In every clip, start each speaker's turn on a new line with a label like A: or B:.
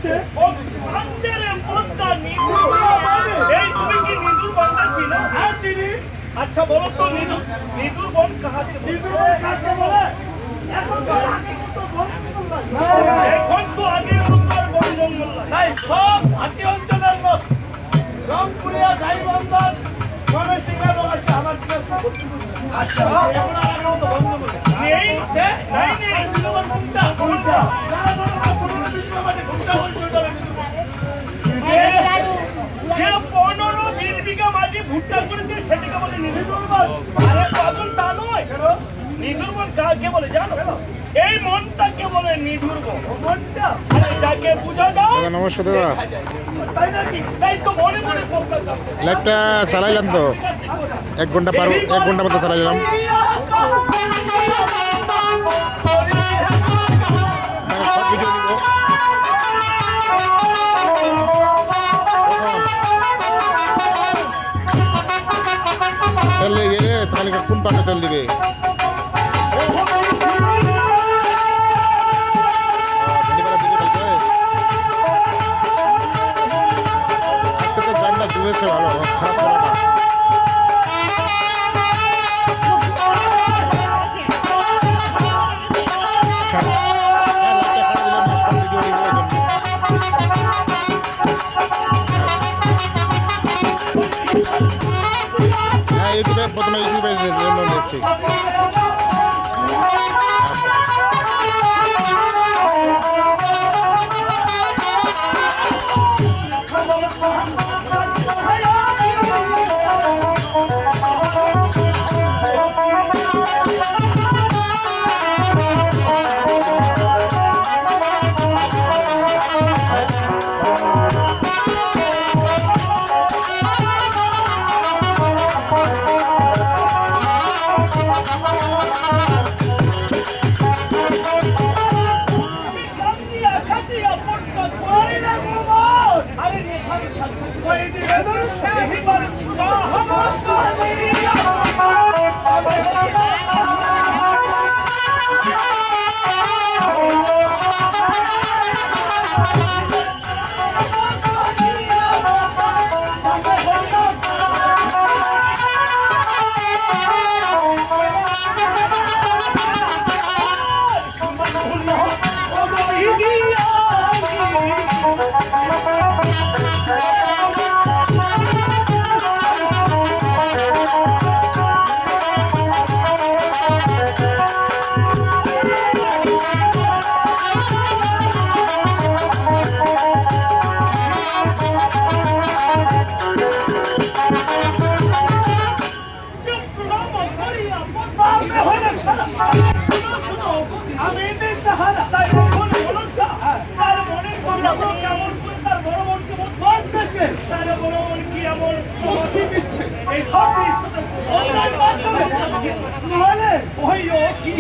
A: হচ্ছে হ্যাঁ চিনি।
B: আচ্ছা বলো তো নিদুর বন কাহাকে
A: নিদুর বন কাকে বলে? এখন
B: তো আগে বন জঙ্গল
A: নাই, সব ঘাটি অঞ্চলের লোক রংপুরিয়া গাইবন্দর ময়মনসিংহের লোক আছে আমার আচ্ছা এখন আর আগের মতো বন্ধ করে
B: নেই
A: নাই নেই নিদুর ঘুমটা ঘুমটা
B: যে 15-20 বিঘা মাটি ভুট্টা করেছে সেটাকে বলে নিদুর বন। আরে পাগল তা নয়, নিদুর বন কাকে বলে জানো? এই মনটাকে বলে নিদুর বন।
A: মনটা
B: যাকে বুঝা দাও।
C: নমস্কার দাদা,
B: তাই নাকি? তাই তো মনে মনে
C: লাইভটা চালাইলাম তো 1 ঘন্টা পার 1 ঘন্টা মতো চালাইলাম। চলে গেলে তাহলে কোন পাশে চল দিবে? ভালো খারাপ করে না। হ্যাঁ ইউটিউবে প্রথমে ইউটিউবে দেখছি।
B: আমি এদের সাহারা তাই মনে মনসা তার মনে কেমন করে তার বড় মন কেমন করতেছে তার বড় মন কি এমন মুক্তি দিচ্ছে এই সব সাথে মানে ওইও কি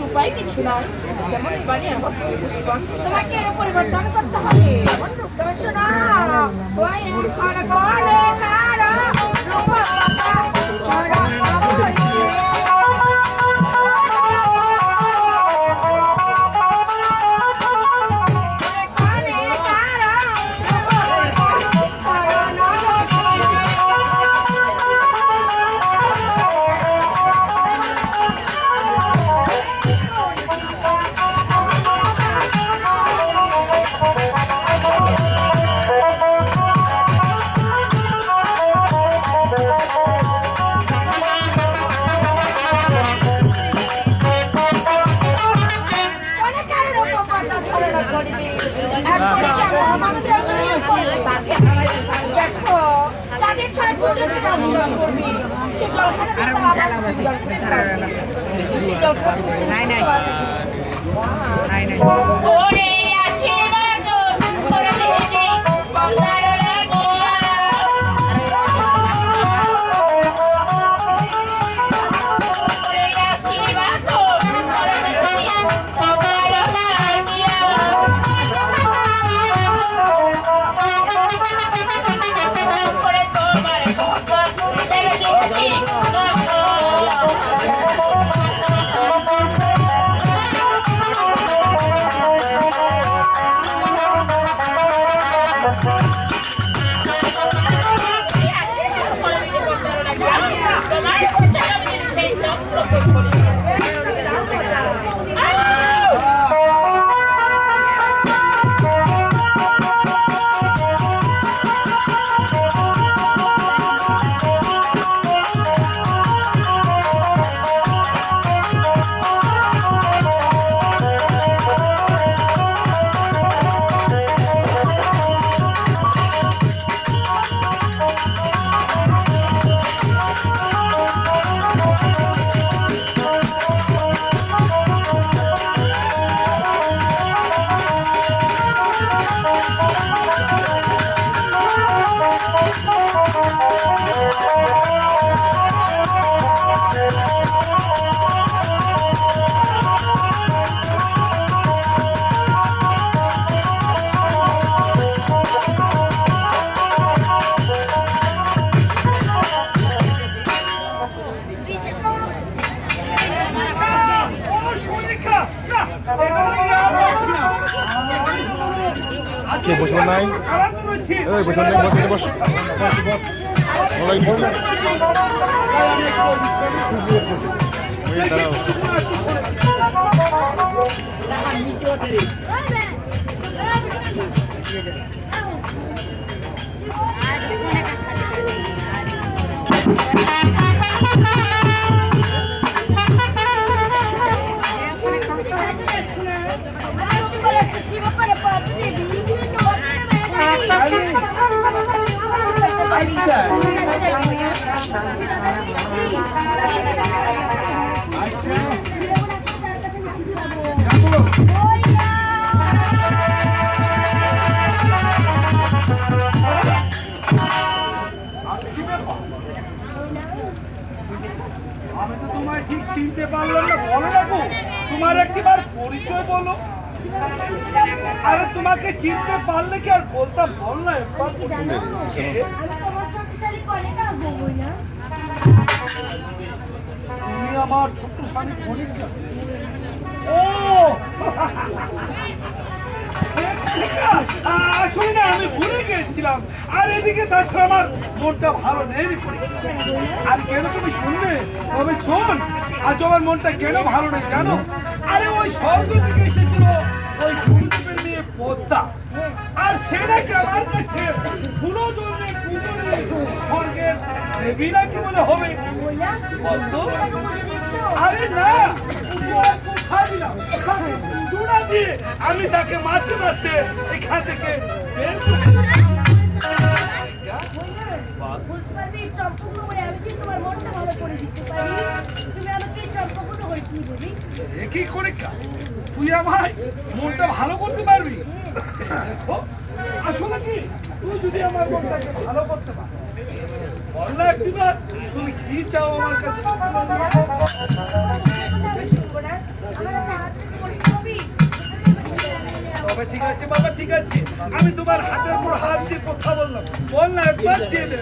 D: উপায় কিছু নয় যেমন বানিয়ে তোমাকে এর পরিবর্তন করতে হবে এমন রূপদর্শনা ওই খানা করে নারা রূপা পাতা
C: কে বসবো নাই ওই বসবো নাই বস বস বস
A: আমি তো তোমায় ঠিক চিনতে পারলাম না, বলো না গো, তোমার একটিবার পরিচয় বলো। আরে তোমাকে চিনতে পারলে কি আর বলতাম, বল না একবার।
D: জানো আমি তোমার শক্তিশালী করে না বই না
A: তুমি আমার ছোট্ট স্বামী কনিকা। ও আসলে না আমি ভুলে গেছিলাম। আর এদিকে তাছাড়া আমার মনটা ভালো নেই রে কনিকা। আর কেন তুমি শুনবে, তবে শোন, আজ আমার মনটা কেন ভালো নেই জানো? আরে ওই স্বর্গ থেকে এসেছিল ওই গুরুদেবের মেয়ে পদ্মা, আর সে নাকি আমার কাছে পুনর্জন্মের পূজনে স্বর্গের দেবী নাকি বলে হবে।
D: বই না
A: বলতো
D: বুঝে দিচ্ছ
A: আরে না, চূড়া দিয়ে আমি তাকে মারতে মারতে এখান থেকে বের করে দিয়েছি।
D: বুঝতে পারবি চম্পকগুলো বলে আমি কি তোমার মনটা ভালো করে দিতে পারি। তুমি আমাকে চম্পকগুলো হয়ে কি বলি
A: এ কি করে তুই আমার মনটা ভালো করতে পারবি? দেখো, আসলে কি তুই যদি আমার মনটাকে ভালো করতে পার, বল না একটিবার তুমি কি চাও আমার কাছে। তবে ঠিক আছে বাবা, ঠিক আছে, আমি তোমার হাতের উপর হাত দিয়ে কথা বললাম, বল না একবার চেয়ে দে।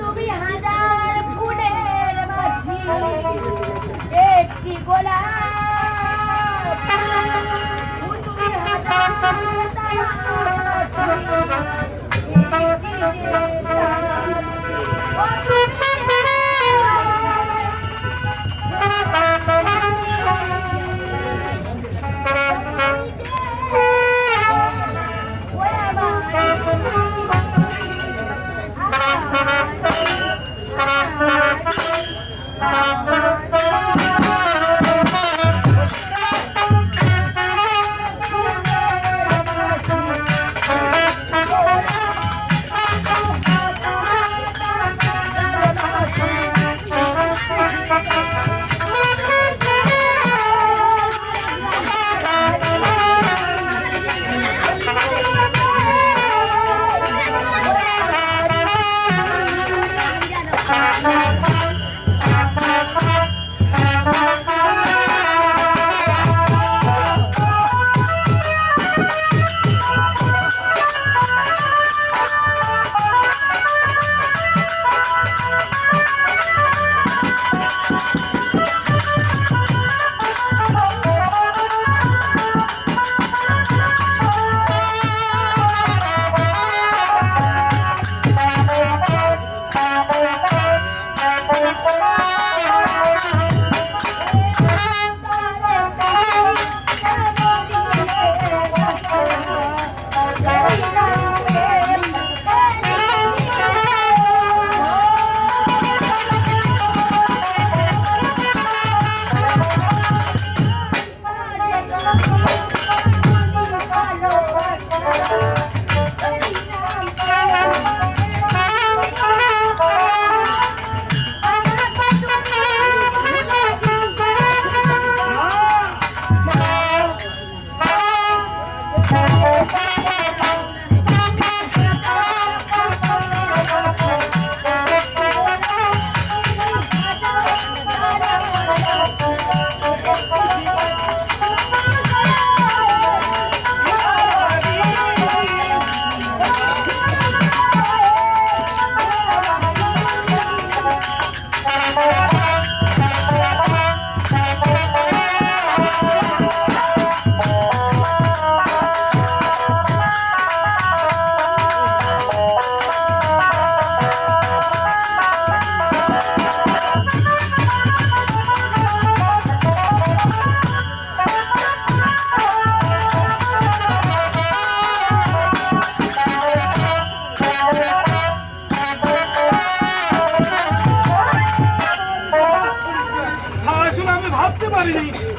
D: তুমি হাজার ফুলের মাঝি একটি গোলাপ, তুমি হাজার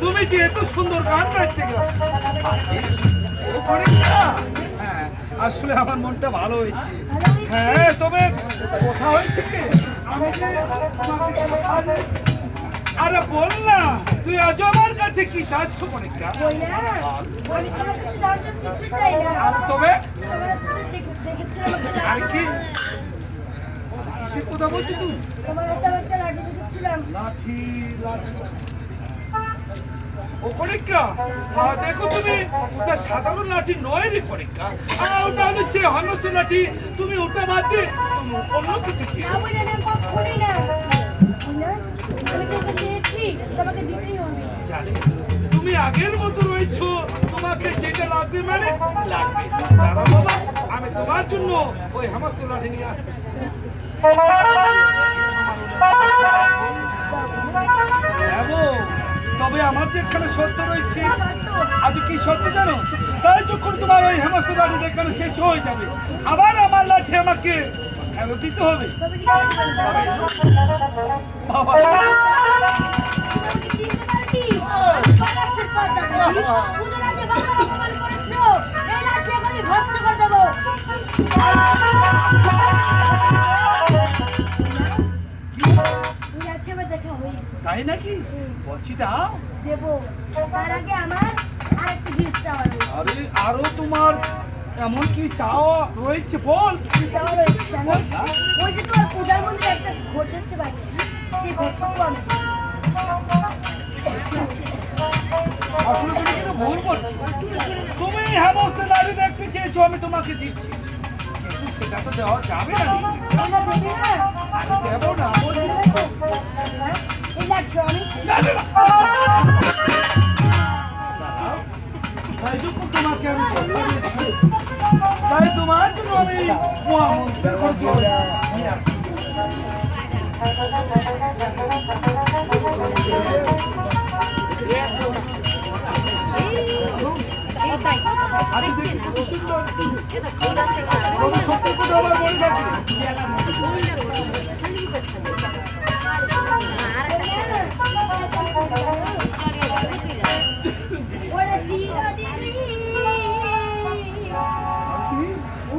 A: তুমি যে এত সুন্দর গান গাইতে আসলে আমার মনটা ভালো হয়েছে। হ্যাঁ, তবে কথা হয়েছে কি, আমি যে আরে বল না, তুই আজ আমার কাছে কি চাচ্ছ পরীক্ষা?
D: তবে
A: তবে আর কি কিসের কথা বলছিস তুই?
D: তোমার হাতে আমি একটা লাঠি দিচ্ছিলাম।
A: লাঠি লাঠি ও কণিকা, দেখো তুমি ওটা সাধারণ লাঠি নয় রে কণিকা, ওটা হলো সে হনস্ত লাঠি। তুমি ওটা বাদ দিয়ে অন্য কিছু চেয়ে
D: না বলে আমি কখনোই না। না, আমি তোকে দিয়েছি, তোমাকে দিতেই হবে।
A: জানি তুমি আগের মতো রয়েছো, তোমাকে যেটা লাগবে মানে লাগবে। দাঁড়াও বাবা, আমি তোমার জন্য ওই হেমস্ত লাঠি নিয়ে আসতেছি। দেখো, তবে আমার যে এখানে সত্য রয়েছে, আজ কি সত্য জানো? তাই যখন তোমার ওই হেমস্ত লাঠি এখানে শেষ হয়ে যাবে, আবার আমার লাঠি আমাকে ফেরত দিতে হবে।
D: তবে কি করবে?
A: বাবা তাই নাকি? বলছি দাও।
D: দেবো, তার আগে আমার আরেকটা জিনিস চাওয়া রয়েছে।
A: আরে আরো তোমার এমন কি চাওয়া রয়েছে বল।
D: কি চাওয়া রয়েছে জানো? ওই যে তোমার পূজার মন্দিরে একটা ঘট দেখতে পাচ্ছি, সেই ঘটটুকু আমি
A: আসলে তুমি কিন্তু ভুল করছো। তুমি হেমস্ত লাঠি দেখতে চেয়েছো, আমি তোমাকে দিচ্ছি, কিন্তু সেটা তো দেওয়া যাবে না।
D: ওটা দেবে না?
A: আমি দেবো না বলছি।
D: হ্যাঁ? এই লাঠি আমি
A: না, না, না। দাঁড়াও, তাই যখন তোমাকে আমি কথা দিয়েছি, তাই তোমার জন্য আমি মহামন্ত্রের ঘর নিয়ে আসছি। আরে দেখি কত সুন্দর। কত সত্যি কথা আমার মনে থাকে।
D: ওরা চিরদিনই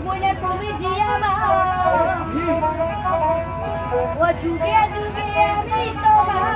D: বলে তুমি যে আমার, ও যুগে যুগে আমি তোমার।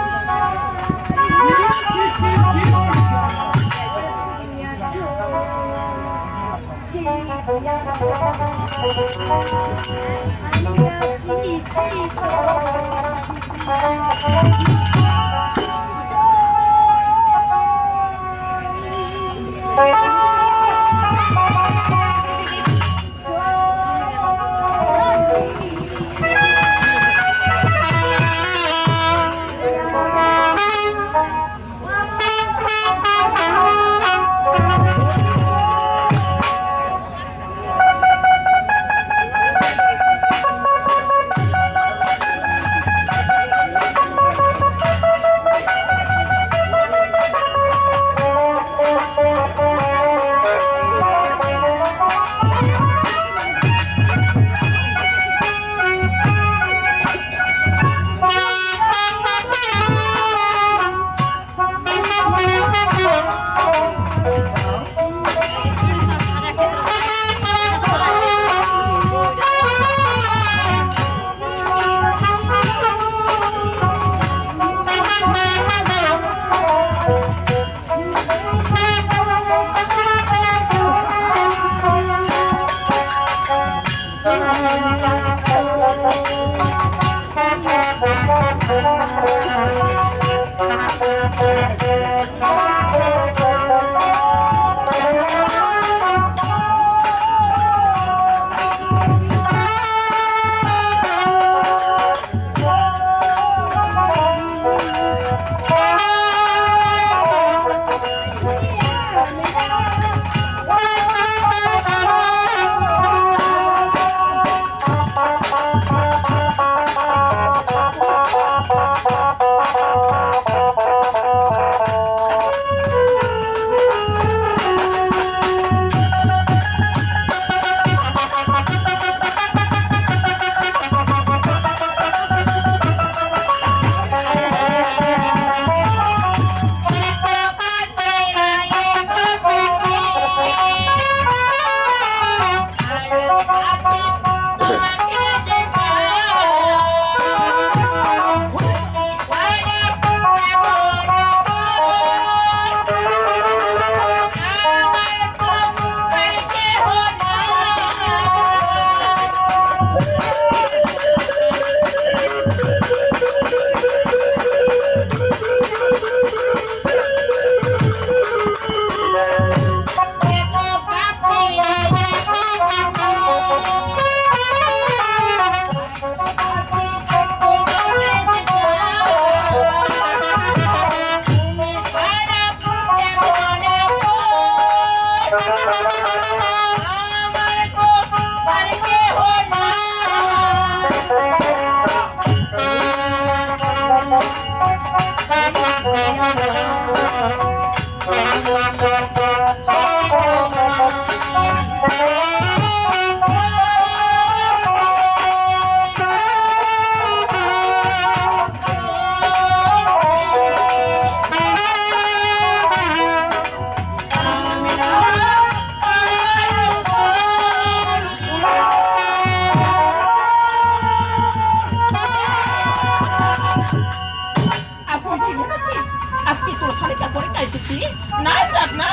D: আজকে কি ভেবেছিস আজকে তোর শালিকা পরীক্ষা এসেছি না যাক না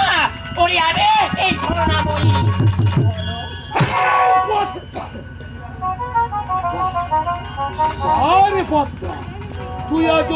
D: ওরে আরে সেই করুণাময়ী
A: আরে পদ্মা তুই আজ